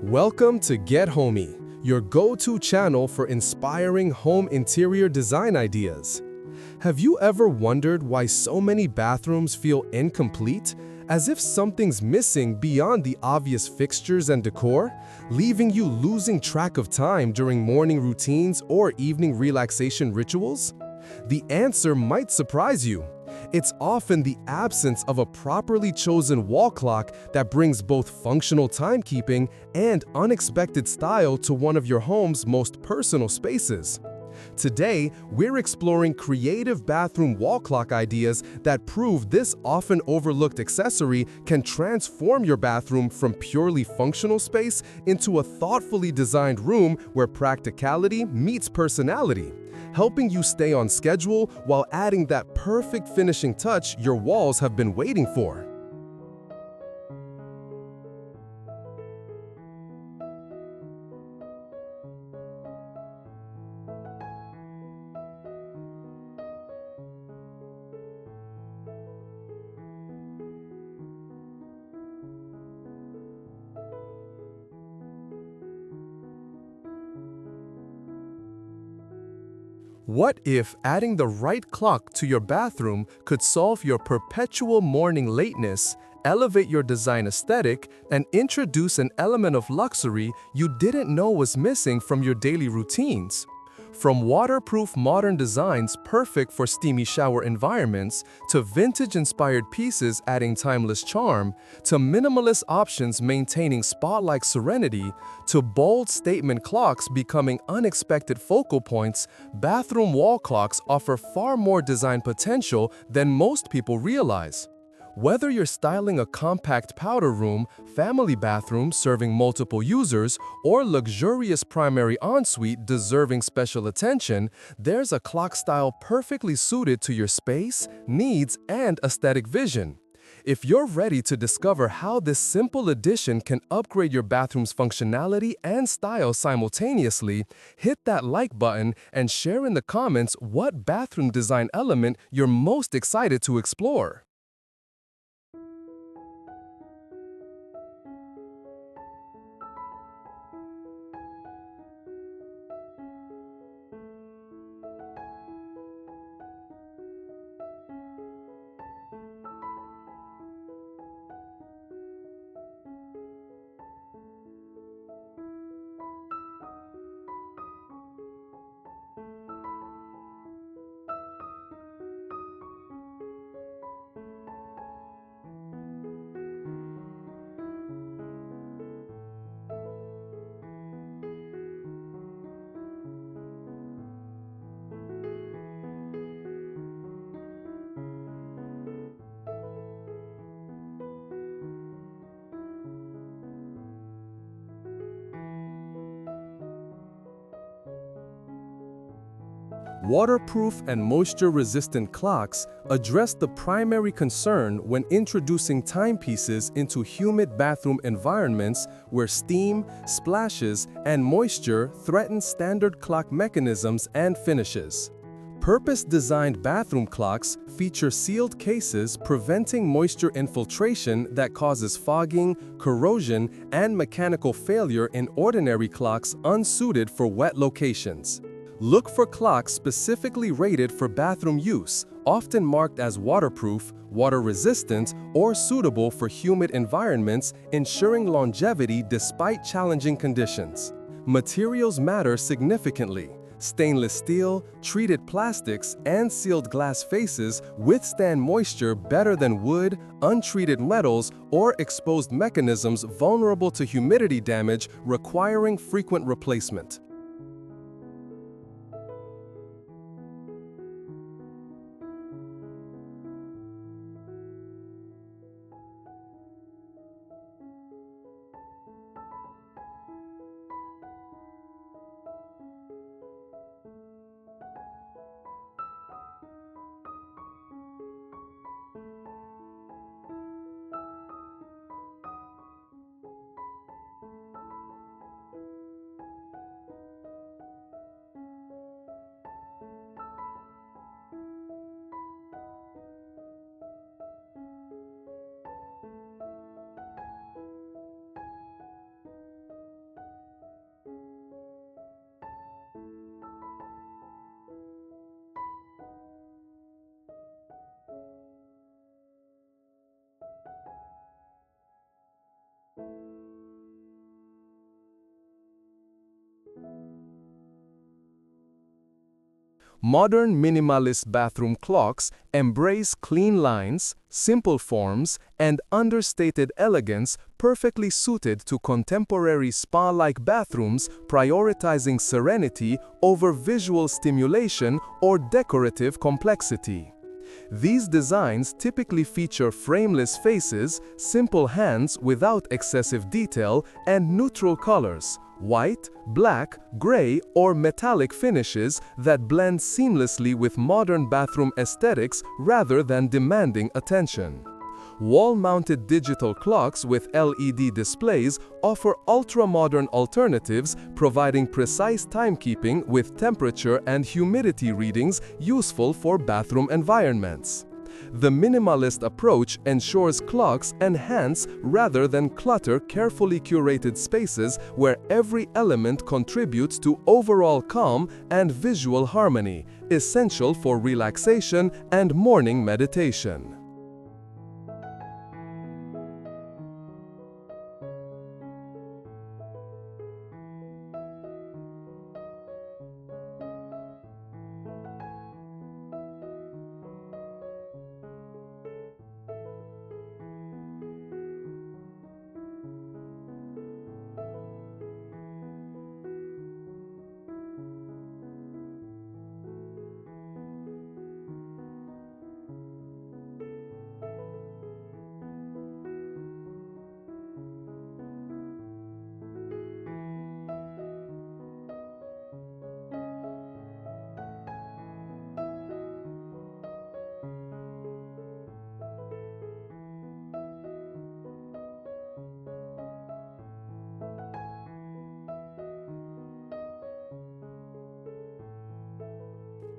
Welcome to Get Homey, your go-to channel for inspiring home interior design ideas. Have you ever wondered why so many bathrooms feel incomplete, as if something's missing beyond the obvious fixtures and decor, leaving you losing track of time during morning routines or evening relaxation rituals? The answer might surprise you. It's often the absence of a properly chosen wall clock that brings both functional timekeeping and unexpected style to one of your home's most personal spaces. Today, we're exploring creative bathroom wall clock ideas that prove this often overlooked accessory can transform your bathroom from purely functional space into a thoughtfully designed room where practicality meets personality, helping you stay on schedule while adding that perfect finishing touch your walls have been waiting for. What if adding the right clock to your bathroom could solve your perpetual morning lateness, elevate your design aesthetic, and introduce an element of luxury you didn't know was missing from your daily routines? From waterproof modern designs perfect for steamy shower environments, to vintage-inspired pieces adding timeless charm, to minimalist options maintaining spa-like serenity, to bold statement clocks becoming unexpected focal points, bathroom wall clocks offer far more design potential than most people realize. Whether you're styling a compact powder room, family bathroom serving multiple users, or luxurious primary ensuite deserving special attention, there's a clock style perfectly suited to your space, needs, and aesthetic vision. If you're ready to discover how this simple addition can upgrade your bathroom's functionality and style simultaneously, hit that like button and share in the comments what bathroom design element you're most excited to explore. Waterproof and moisture-resistant clocks address the primary concern when introducing timepieces into humid bathroom environments where steam, splashes, and moisture threaten standard clock mechanisms and finishes. Purpose-designed bathroom clocks feature sealed cases preventing moisture infiltration that causes fogging, corrosion, and mechanical failure in ordinary clocks unsuited for wet locations. Look for clocks specifically rated for bathroom use, often marked as waterproof, water-resistant, or suitable for humid environments, ensuring longevity despite challenging conditions. Materials matter significantly. Stainless steel, treated plastics, and sealed glass faces withstand moisture better than wood, untreated metals, or exposed mechanisms vulnerable to humidity damage requiring frequent replacement. Modern minimalist bathroom clocks embrace clean lines, simple forms, and understated elegance perfectly suited to contemporary spa-like bathrooms prioritizing serenity over visual stimulation or decorative complexity. These designs typically feature frameless faces, simple hands without excessive detail, and neutral colors, white, black, gray, or metallic finishes that blend seamlessly with modern bathroom aesthetics rather than demanding attention. Wall-mounted digital clocks with LED displays offer ultra-modern alternatives, providing precise timekeeping with temperature and humidity readings useful for bathroom environments. The minimalist approach ensures clocks enhance rather than clutter carefully curated spaces where every element contributes to overall calm and visual harmony, essential for relaxation and morning meditation.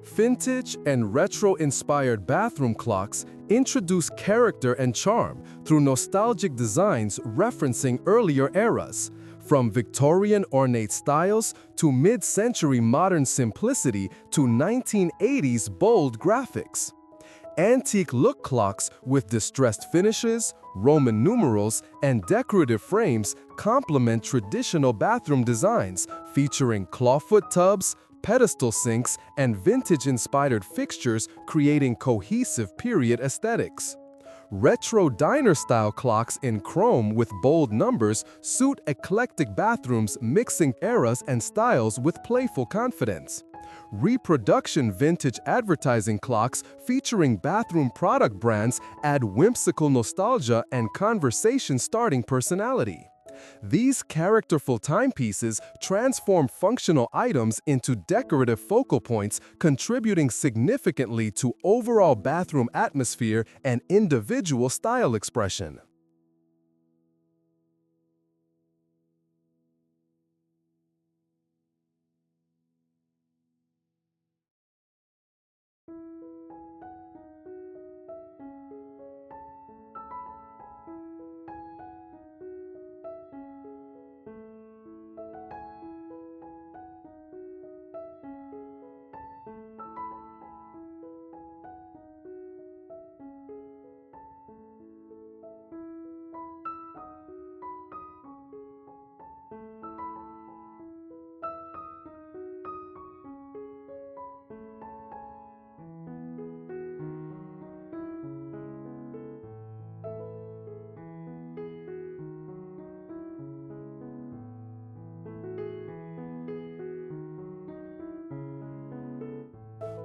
Vintage and retro-inspired bathroom clocks introduce character and charm through nostalgic designs referencing earlier eras, from Victorian ornate styles to mid-century modern simplicity to 1980s bold graphics. Antique look clocks with distressed finishes, Roman numerals, and decorative frames complement traditional bathroom designs featuring clawfoot tubs, pedestal sinks, and vintage-inspired fixtures, creating cohesive period aesthetics. Retro diner-style clocks in chrome with bold numbers suit eclectic bathrooms, mixing eras and styles with playful confidence. Reproduction vintage advertising clocks featuring bathroom product brands add whimsical nostalgia and conversation-starting personality. These characterful timepieces transform functional items into decorative focal points, contributing significantly to overall bathroom atmosphere and individual style expression.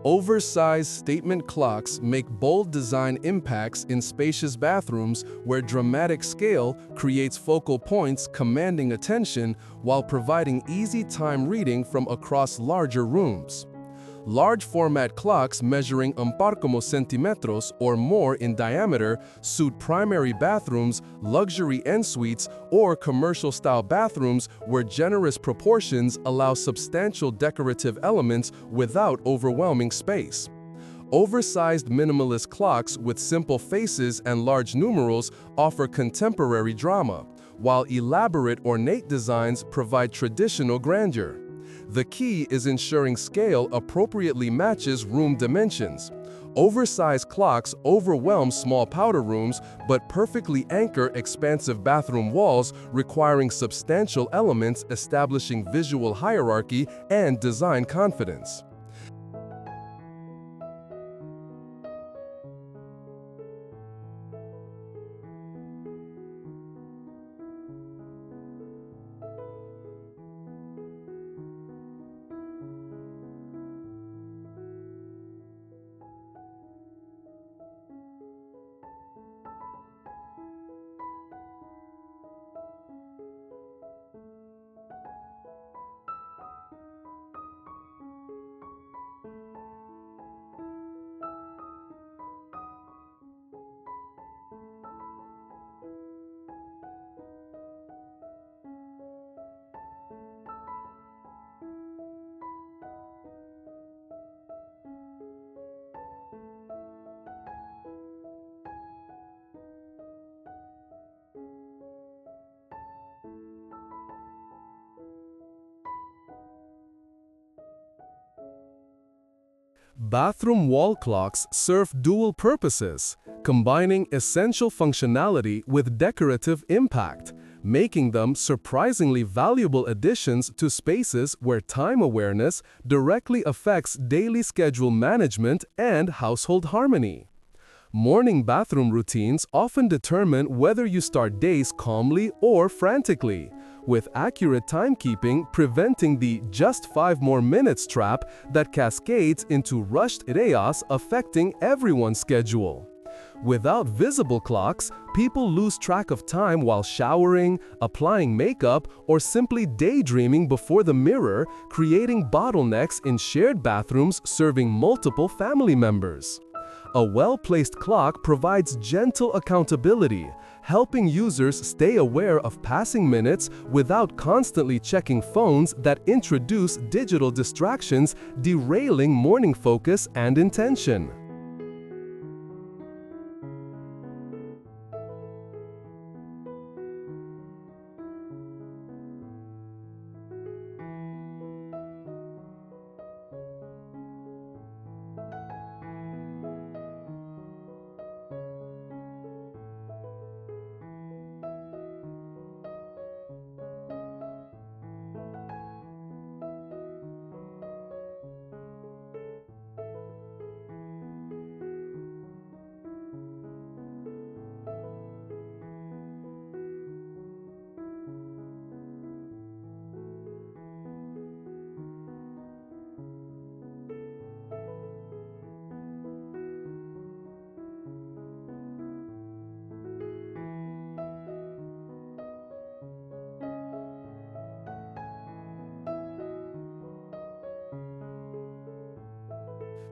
Oversized statement clocks make bold design impacts in spacious bathrooms where dramatic scale creates focal points commanding attention while providing easy time reading from across larger rooms. Large format clocks measuring un par como centímetros or more in diameter suit primary bathrooms, luxury en-suites, or commercial-style bathrooms where generous proportions allow substantial decorative elements without overwhelming space. Oversized minimalist clocks with simple faces and large numerals offer contemporary drama, while elaborate ornate designs provide traditional grandeur. The key is ensuring scale appropriately matches room dimensions. Oversized clocks overwhelm small powder rooms but perfectly anchor expansive bathroom walls, requiring substantial elements, establishing visual hierarchy and design confidence. Bathroom wall clocks serve dual purposes, combining essential functionality with decorative impact, making them surprisingly valuable additions to spaces where time awareness directly affects daily schedule management and household harmony. Morning bathroom routines often determine whether you start days calmly or frantically, with accurate timekeeping preventing the "just 5 more minutes" trap that cascades into rushed chaos affecting everyone's schedule. Without visible clocks, people lose track of time while showering, applying makeup, or simply daydreaming before the mirror, creating bottlenecks in shared bathrooms serving multiple family members. A well-placed clock provides gentle accountability, helping users stay aware of passing minutes without constantly checking phones that introduce digital distractions, derailing morning focus and intention.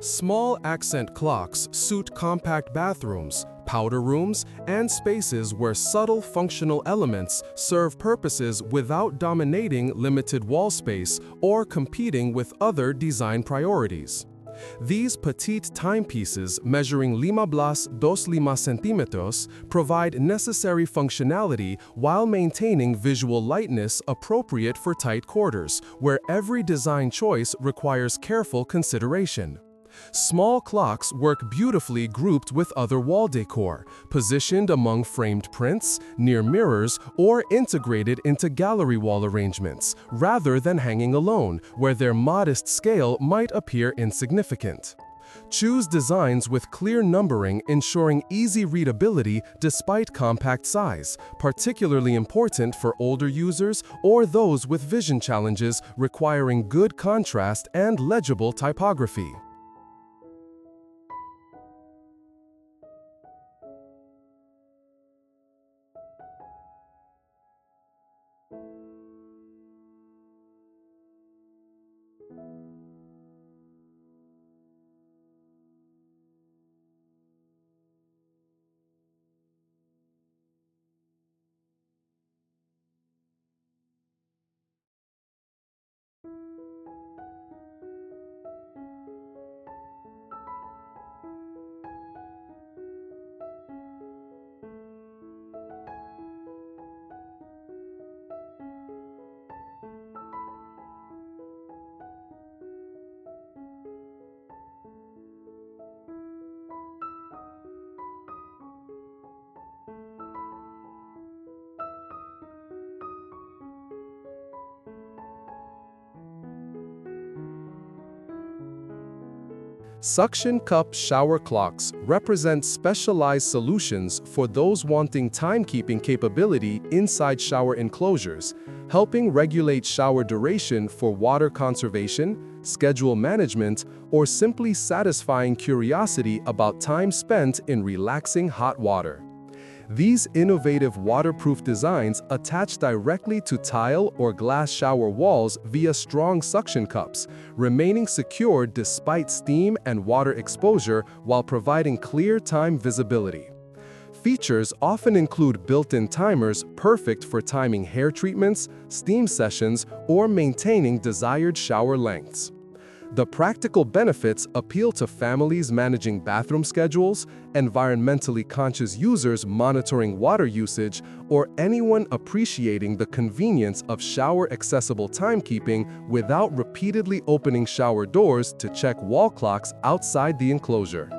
Small accent clocks suit compact bathrooms, powder rooms, and spaces where subtle functional elements serve purposes without dominating limited wall space or competing with other design priorities. These petite timepieces measuring 15-25 centímetros provide necessary functionality while maintaining visual lightness appropriate for tight quarters, where every design choice requires careful consideration. Small clocks work beautifully grouped with other wall decor, positioned among framed prints, near mirrors, or integrated into gallery wall arrangements, rather than hanging alone, where their modest scale might appear insignificant. Choose designs with clear numbering ensuring easy readability despite compact size, particularly important for older users or those with vision challenges requiring good contrast and legible typography. Suction cup shower clocks represent specialized solutions for those wanting timekeeping capability inside shower enclosures, helping regulate shower duration for water conservation, schedule management, or simply satisfying curiosity about time spent in relaxing hot water. These innovative waterproof designs attach directly to tile or glass shower walls via strong suction cups, remaining secure despite steam and water exposure while providing clear time visibility. Features often include built-in timers perfect for timing hair treatments, steam sessions, or maintaining desired shower lengths. The practical benefits appeal to families managing bathroom schedules, environmentally conscious users monitoring water usage, or anyone appreciating the convenience of shower-accessible timekeeping without repeatedly opening shower doors to check wall clocks outside the enclosure.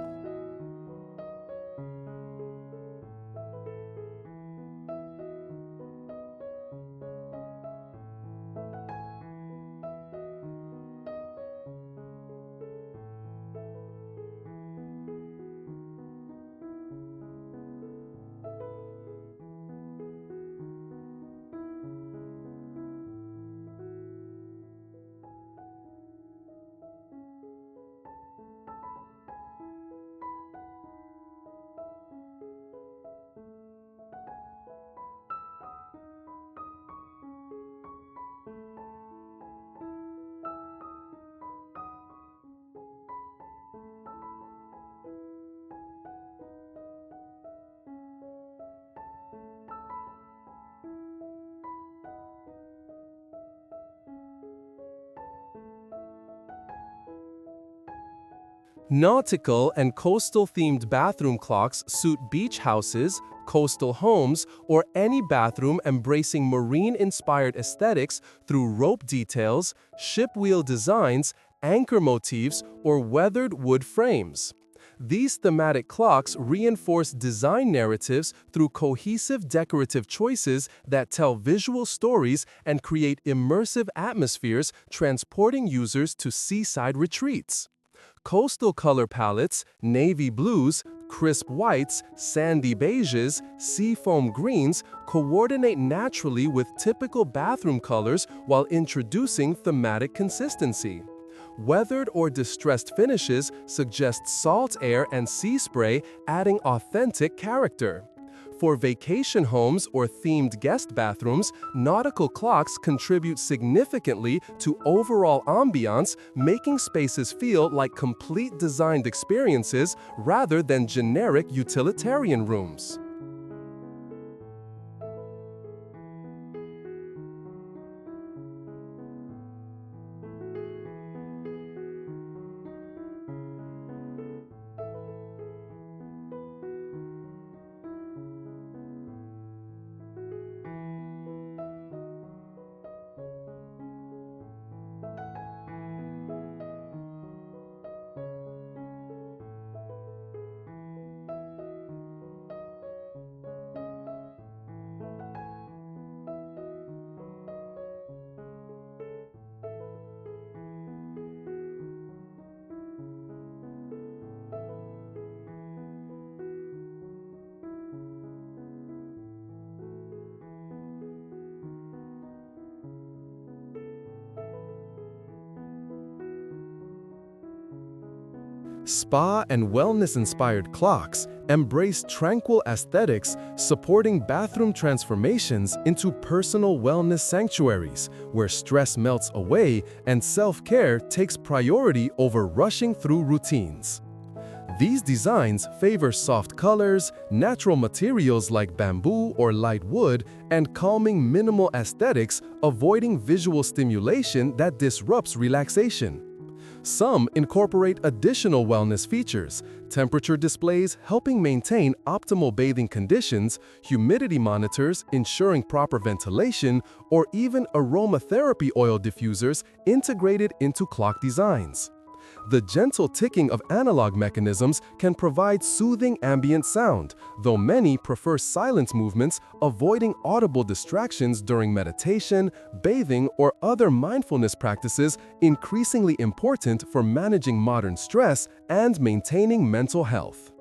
Nautical and coastal-themed bathroom clocks suit beach houses, coastal homes, or any bathroom embracing marine-inspired aesthetics through rope details, ship wheel designs, anchor motifs, or weathered wood frames. These thematic clocks reinforce design narratives through cohesive decorative choices that tell visual stories and create immersive atmospheres, transporting users to seaside retreats. Coastal color palettes, navy blues, crisp whites, sandy beiges, seafoam greens coordinate naturally with typical bathroom colors while introducing thematic consistency. Weathered or distressed finishes suggest salt air and sea spray, adding authentic character. For vacation homes or themed guest bathrooms, nautical clocks contribute significantly to overall ambiance, making spaces feel like complete designed experiences rather than generic utilitarian rooms. Spa and wellness-inspired clocks embrace tranquil aesthetics, supporting bathroom transformations into personal wellness sanctuaries, where stress melts away and self-care takes priority over rushing through routines. These designs favor soft colors, natural materials like bamboo or light wood, and calming minimal aesthetics, avoiding visual stimulation that disrupts relaxation. Some incorporate additional wellness features, temperature displays helping maintain optimal bathing conditions, humidity monitors ensuring proper ventilation, or even aromatherapy oil diffusers integrated into clock designs. The gentle ticking of analog mechanisms can provide soothing ambient sound, though many prefer silent movements, avoiding audible distractions during meditation, bathing, or other mindfulness practices, increasingly important for managing modern stress and maintaining mental health.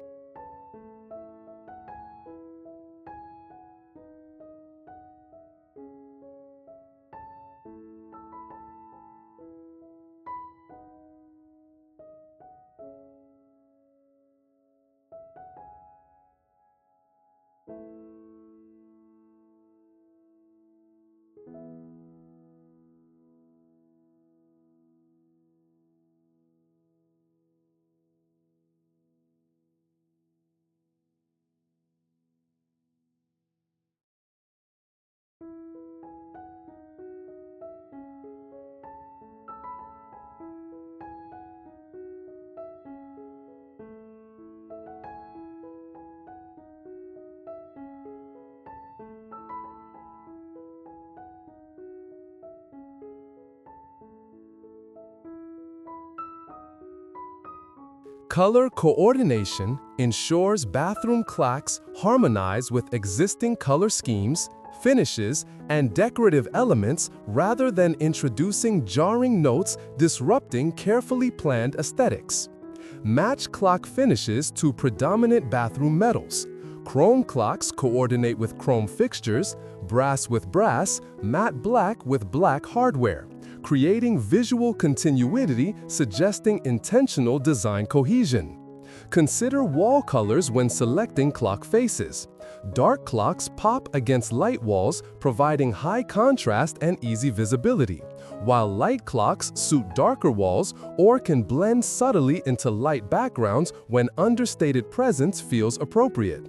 Color coordination ensures bathroom clocks harmonize with existing color schemes, finishes, and decorative elements rather than introducing jarring notes disrupting carefully planned aesthetics. Match clock finishes to predominant bathroom metals. Chrome clocks coordinate with chrome fixtures, brass with brass, matte black with black hardware, creating visual continuity suggesting intentional design cohesion. Consider wall colors when selecting clock faces. Dark clocks pop against light walls, providing high contrast and easy visibility, while light clocks suit darker walls or can blend subtly into light backgrounds when understated presence feels appropriate.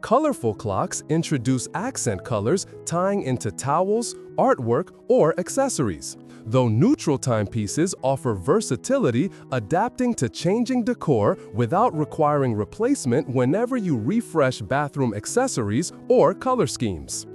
Colorful clocks introduce accent colors tying into towels, artwork, or accessories, though neutral timepieces offer versatility, adapting to changing decor without requiring replacement whenever you refresh bathroom accessories or color schemes.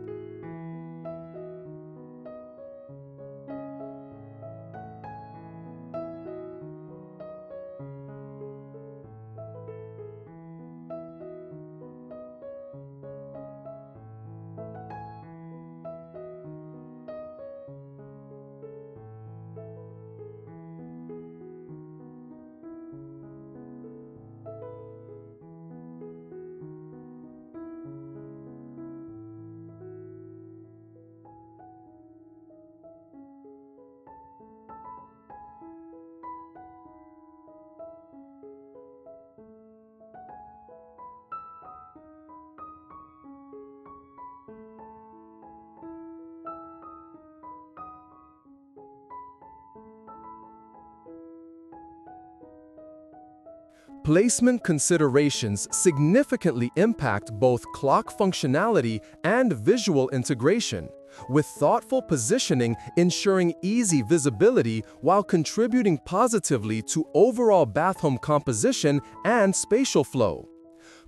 Placement considerations significantly impact both clock functionality and visual integration, with thoughtful positioning ensuring easy visibility while contributing positively to overall bathroom composition and spatial flow.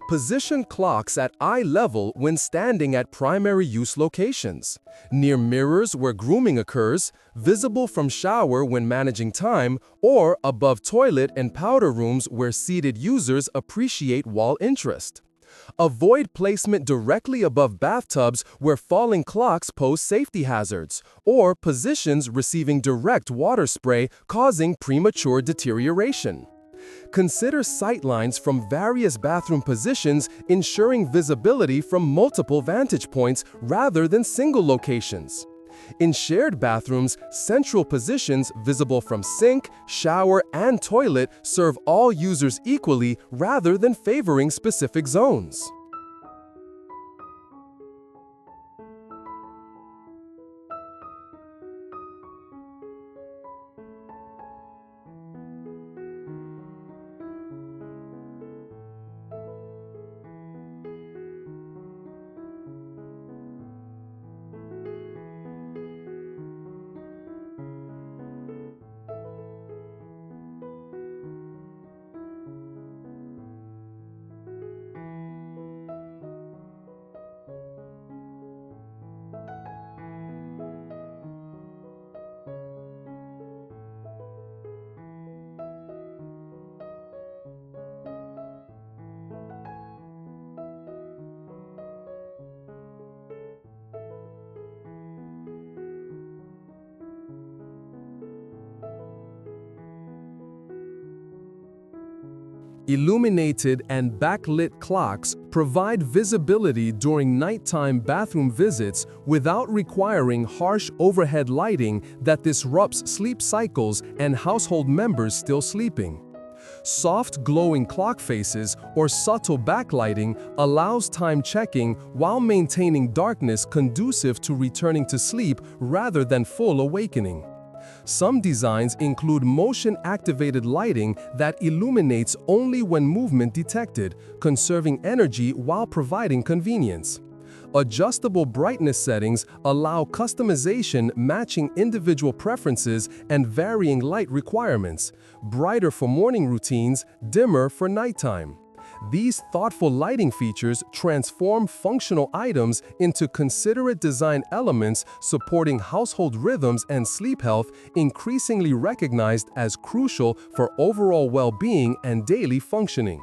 Position clocks at eye level when standing at primary use locations, near mirrors where grooming occurs, visible from shower when managing time, or above toilet and powder rooms where seated users appreciate wall interest. Avoid placement directly above bathtubs where falling clocks pose safety hazards, or positions receiving direct water spray causing premature deterioration. Consider sightlines from various bathroom positions, ensuring visibility from multiple vantage points rather than single locations. In shared bathrooms, central positions visible from sink, shower, and toilet serve all users equally rather than favoring specific zones. Illuminated and backlit clocks provide visibility during nighttime bathroom visits without requiring harsh overhead lighting that disrupts sleep cycles and household members still sleeping. Soft glowing clock faces or subtle backlighting allows time checking while maintaining darkness conducive to returning to sleep rather than full awakening. Some designs include motion-activated lighting that illuminates only when movement detected, conserving energy while providing convenience. Adjustable brightness settings allow customization matching individual preferences and varying light requirements, brighter for morning routines, dimmer for nighttime. These thoughtful lighting features transform functional items into considerate design elements supporting household rhythms and sleep health, increasingly recognized as crucial for overall well-being and daily functioning.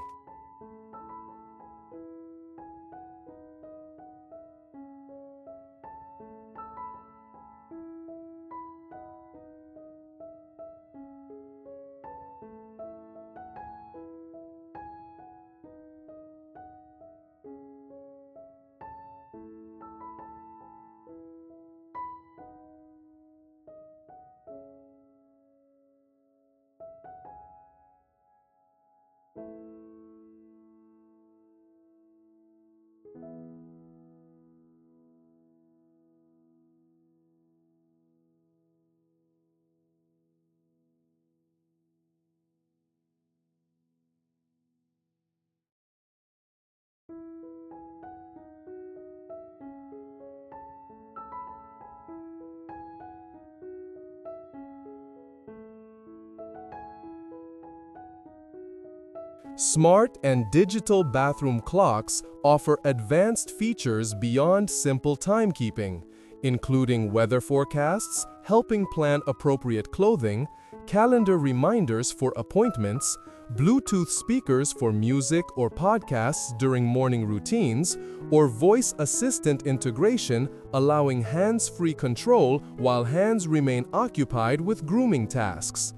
Smart and digital bathroom clocks offer advanced features beyond simple timekeeping, including weather forecasts, helping plan appropriate clothing, calendar reminders for appointments, Bluetooth speakers for music or podcasts during morning routines, or voice assistant integration allowing hands-free control while hands remain occupied with grooming tasks.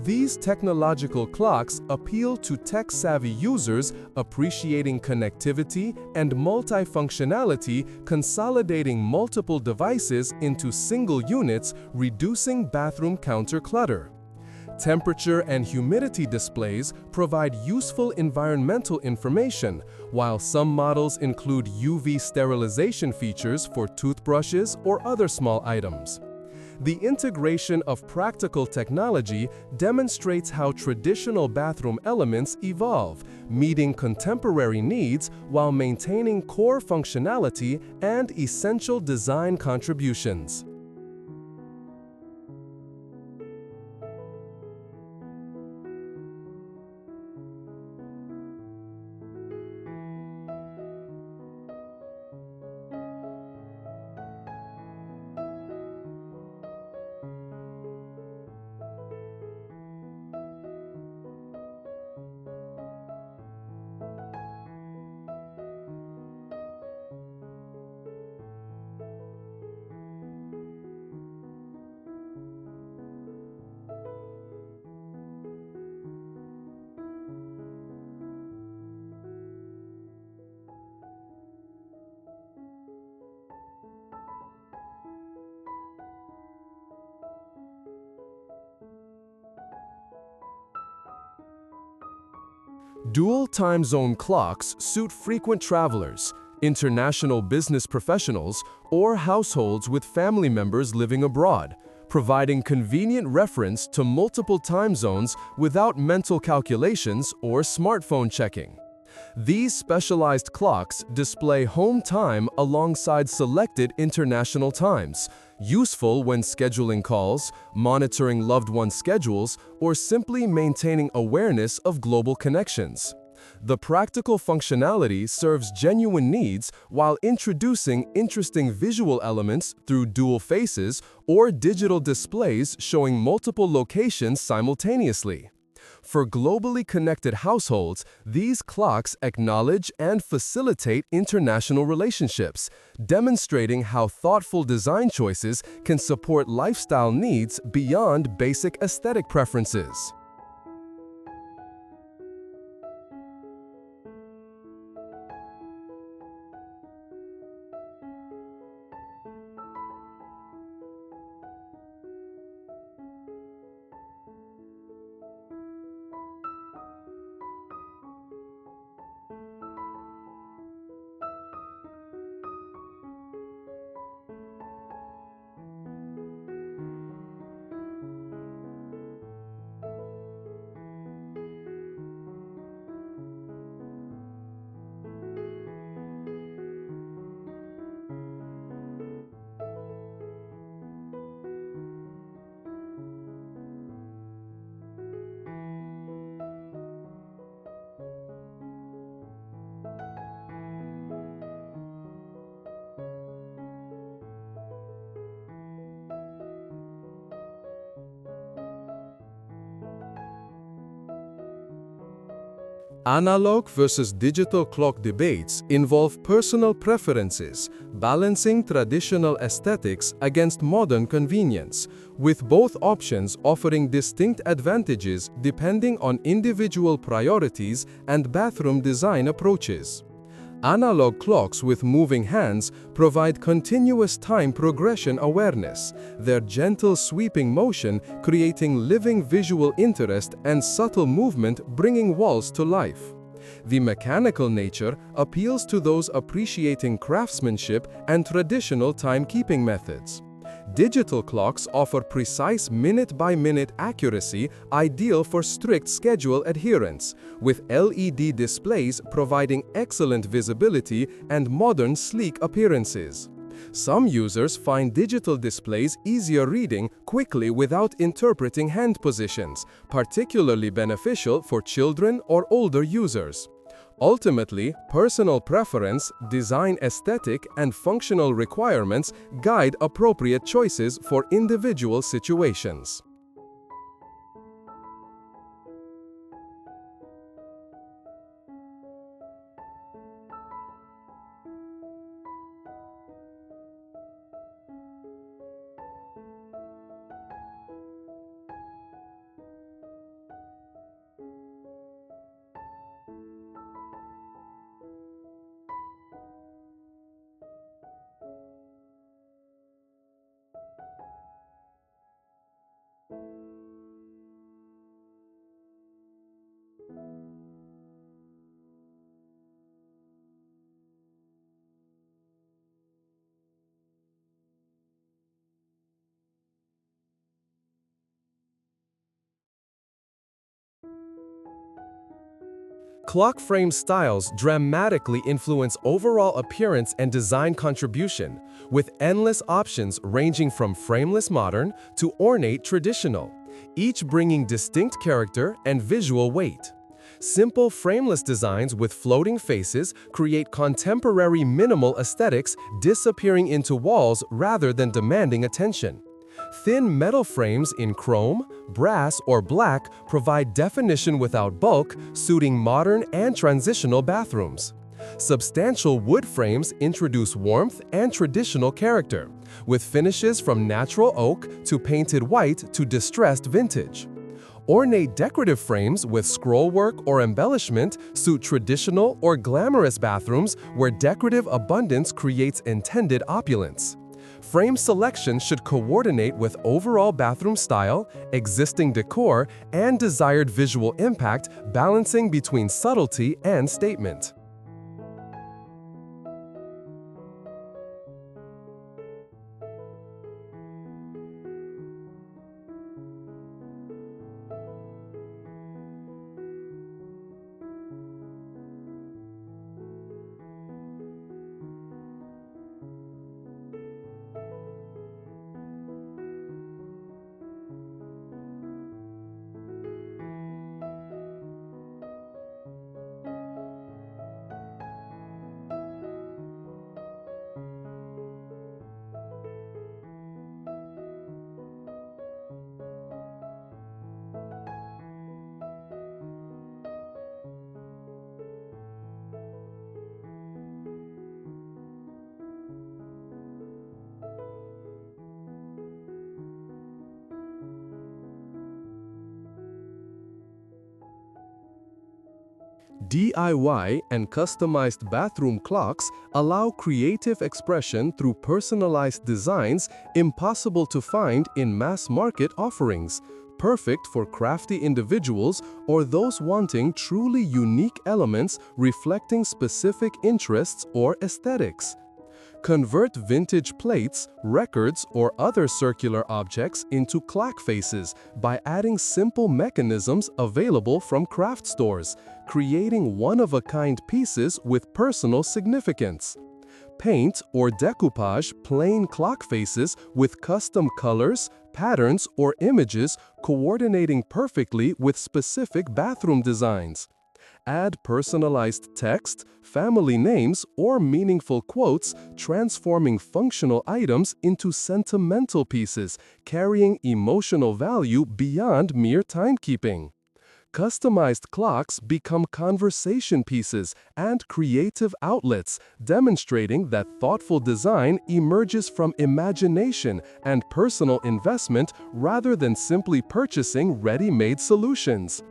These technological clocks appeal to tech-savvy users appreciating connectivity and multifunctionality, consolidating multiple devices into single units, reducing bathroom counter clutter. Temperature and humidity displays provide useful environmental information, while some models include UV sterilization features for toothbrushes or other small items. The integration of practical technology demonstrates how traditional bathroom elements evolve, meeting contemporary needs while maintaining core functionality and essential design contributions. Dual time zone clocks suit frequent travelers, international business professionals, or households with family members living abroad, providing convenient reference to multiple time zones without mental calculations or smartphone checking. These specialized clocks display home time alongside selected international times, useful when scheduling calls, monitoring loved ones' schedules, or simply maintaining awareness of global connections. The practical functionality serves genuine needs while introducing interesting visual elements through dual faces or digital displays showing multiple locations simultaneously. For globally connected households, these clocks acknowledge and facilitate international relationships, demonstrating how thoughtful design choices can support lifestyle needs beyond basic aesthetic preferences. Analog versus digital clock debates involve personal preferences, balancing traditional aesthetics against modern convenience, with both options offering distinct advantages depending on individual priorities and bathroom design approaches. Analog clocks with moving hands provide continuous time progression awareness, their gentle sweeping motion creating living visual interest and subtle movement bringing walls to life. The mechanical nature appeals to those appreciating craftsmanship and traditional timekeeping methods. Digital clocks offer precise minute-by-minute accuracy ideal for strict schedule adherence, with LED displays providing excellent visibility and modern sleek appearances. Some users find digital displays easier reading quickly without interpreting hand positions, particularly beneficial for children or older users. Ultimately, personal preference, design aesthetic, and functional requirements guide appropriate choices for individual situations. Clock frame styles dramatically influence overall appearance and design contribution, with endless options ranging from frameless modern to ornate traditional, each bringing distinct character and visual weight. Simple frameless designs with floating faces create contemporary minimal aesthetics, disappearing into walls rather than demanding attention. Thin metal frames in chrome, brass, or black provide definition without bulk, suiting modern and transitional bathrooms. Substantial wood frames introduce warmth and traditional character, with finishes from natural oak to painted white to distressed vintage. Ornate decorative frames with scrollwork or embellishment suit traditional or glamorous bathrooms where decorative abundance creates intended opulence. Frame selection should coordinate with overall bathroom style, existing decor, and desired visual impact, balancing between subtlety and statement. DIY and customized bathroom clocks allow creative expression through personalized designs impossible to find in mass-market offerings, perfect for crafty individuals or those wanting truly unique elements reflecting specific interests or aesthetics. Convert vintage plates, records, or other circular objects into clock faces by adding simple mechanisms available from craft stores, creating one-of-a-kind pieces with personal significance. Paint or decoupage plain clock faces with custom colors, patterns, or images coordinating perfectly with specific bathroom designs. Add personalized text, family names, or meaningful quotes, transforming functional items into sentimental pieces, carrying emotional value beyond mere timekeeping. Customized clocks become conversation pieces and creative outlets, demonstrating that thoughtful design emerges from imagination and personal investment rather than simply purchasing ready-made solutions.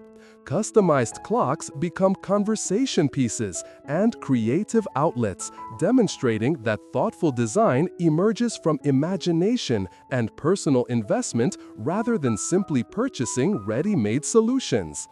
Customized clocks become conversation pieces and creative outlets, demonstrating that thoughtful design emerges from imagination and personal investment rather than simply purchasing ready-made solutions.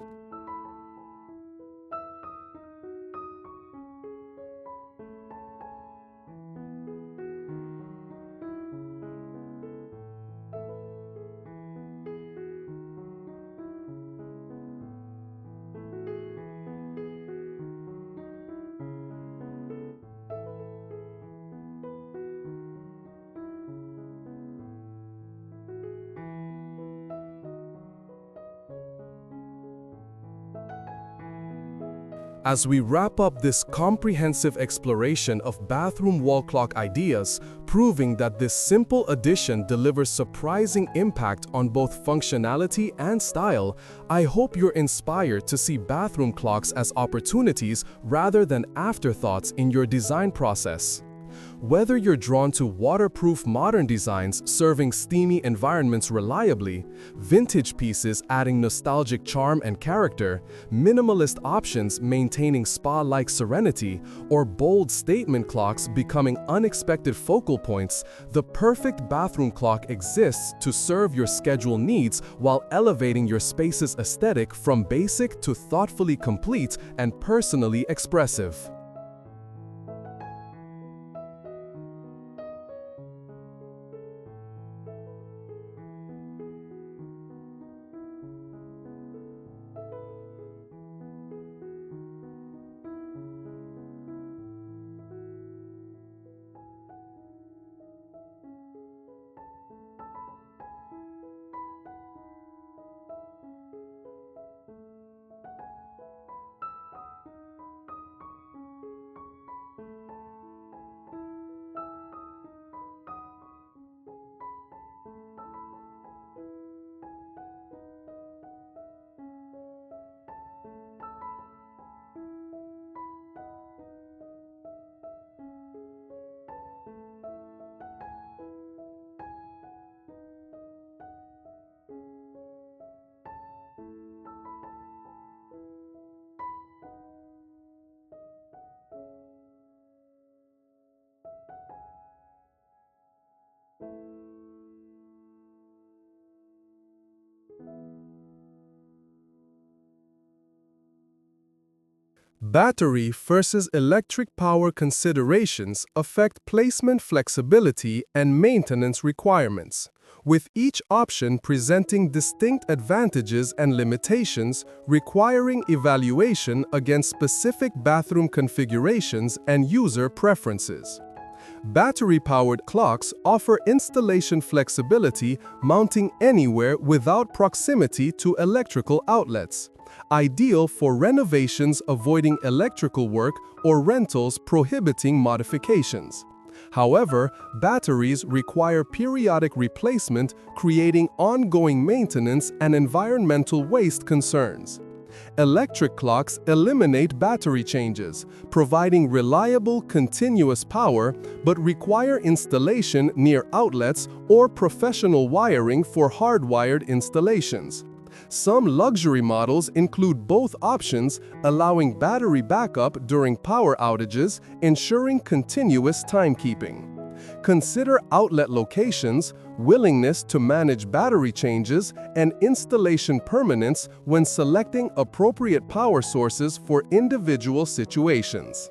As we wrap up this comprehensive exploration of bathroom wall clock ideas, proving that this simple addition delivers surprising impact on both functionality and style, I hope you're inspired to see bathroom clocks as opportunities rather than afterthoughts in your design process. Whether you're drawn to waterproof modern designs serving steamy environments reliably, vintage pieces adding nostalgic charm and character, minimalist options maintaining spa-like serenity, or bold statement clocks becoming unexpected focal points, the perfect bathroom clock exists to serve your schedule needs while elevating your space's aesthetic from basic to thoughtfully complete and personally expressive. Battery versus electric power considerations affect placement flexibility and maintenance requirements, with each option presenting distinct advantages and limitations requiring evaluation against specific bathroom configurations and user preferences. Battery-powered clocks offer installation flexibility, mounting anywhere without proximity to electrical outlets, ideal for renovations avoiding electrical work or rentals prohibiting modifications. However, batteries require periodic replacement, creating ongoing maintenance and environmental waste concerns. Electric clocks eliminate battery changes, providing reliable, continuous power, but require installation near outlets or professional wiring for hardwired installations. Some luxury models include both options, allowing battery backup during power outages, ensuring continuous timekeeping. Consider outlet locations, willingness to manage battery changes, and installation permanence when selecting appropriate power sources for individual situations.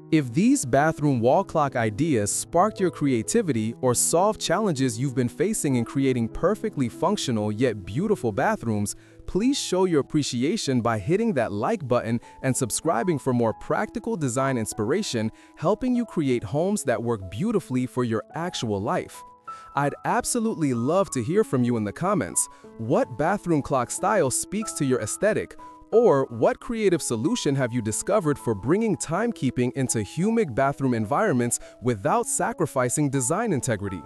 If these bathroom wall clock ideas sparked your creativity or solved challenges you've been facing in creating perfectly functional yet beautiful bathrooms, please show your appreciation by hitting that like button and subscribing for more practical design inspiration, helping you create homes that work beautifully for your actual life. I'd absolutely love to hear from you in the comments. What bathroom clock style speaks to your aesthetic? Or what creative solution have you discovered for bringing timekeeping into humid bathroom environments without sacrificing design integrity?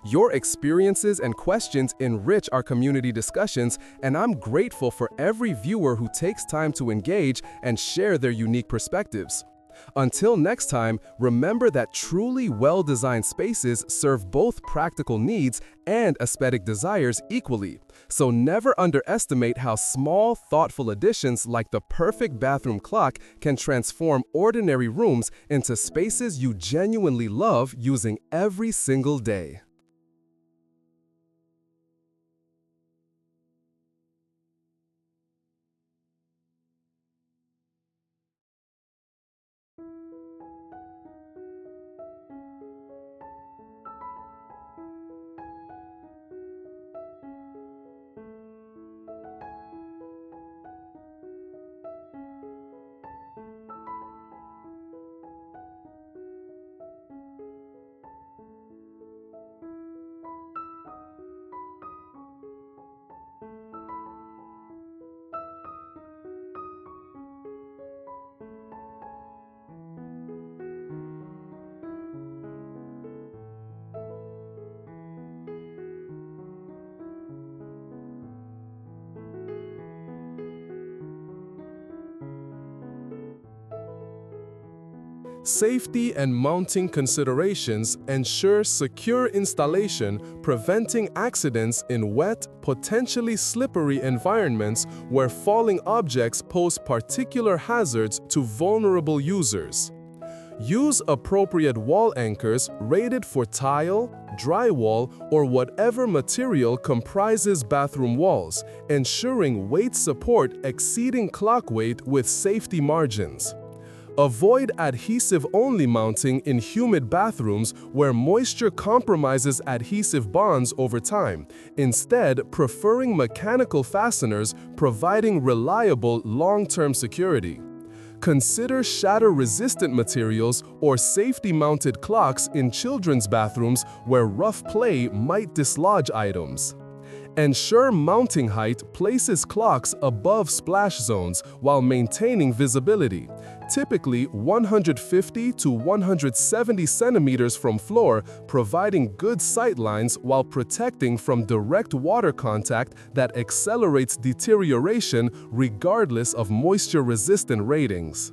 Your experiences and questions enrich our community discussions, and I'm grateful for every viewer who takes time to engage and share their unique perspectives. Until next time, remember that truly well-designed spaces serve both practical needs and aesthetic desires equally. So never underestimate how small, thoughtful additions like the perfect bathroom clock can transform ordinary rooms into spaces you genuinely love using every single day. Safety and mounting considerations ensure secure installation, preventing accidents in wet, potentially slippery environments where falling objects pose particular hazards to vulnerable users. Use appropriate wall anchors rated for tile, drywall, or whatever material comprises bathroom walls, ensuring weight support exceeding clock weight with safety margins. Avoid adhesive-only mounting in humid bathrooms where moisture compromises adhesive bonds over time, instead preferring mechanical fasteners providing reliable long-term security. Consider shatter-resistant materials or safety-mounted clocks in children's bathrooms where rough play might dislodge items. Ensure mounting height places clocks above splash zones while maintaining visibility, typically 150 to 170 centimeters from floor, providing good sight lines while protecting from direct water contact that accelerates deterioration regardless of moisture-resistant ratings.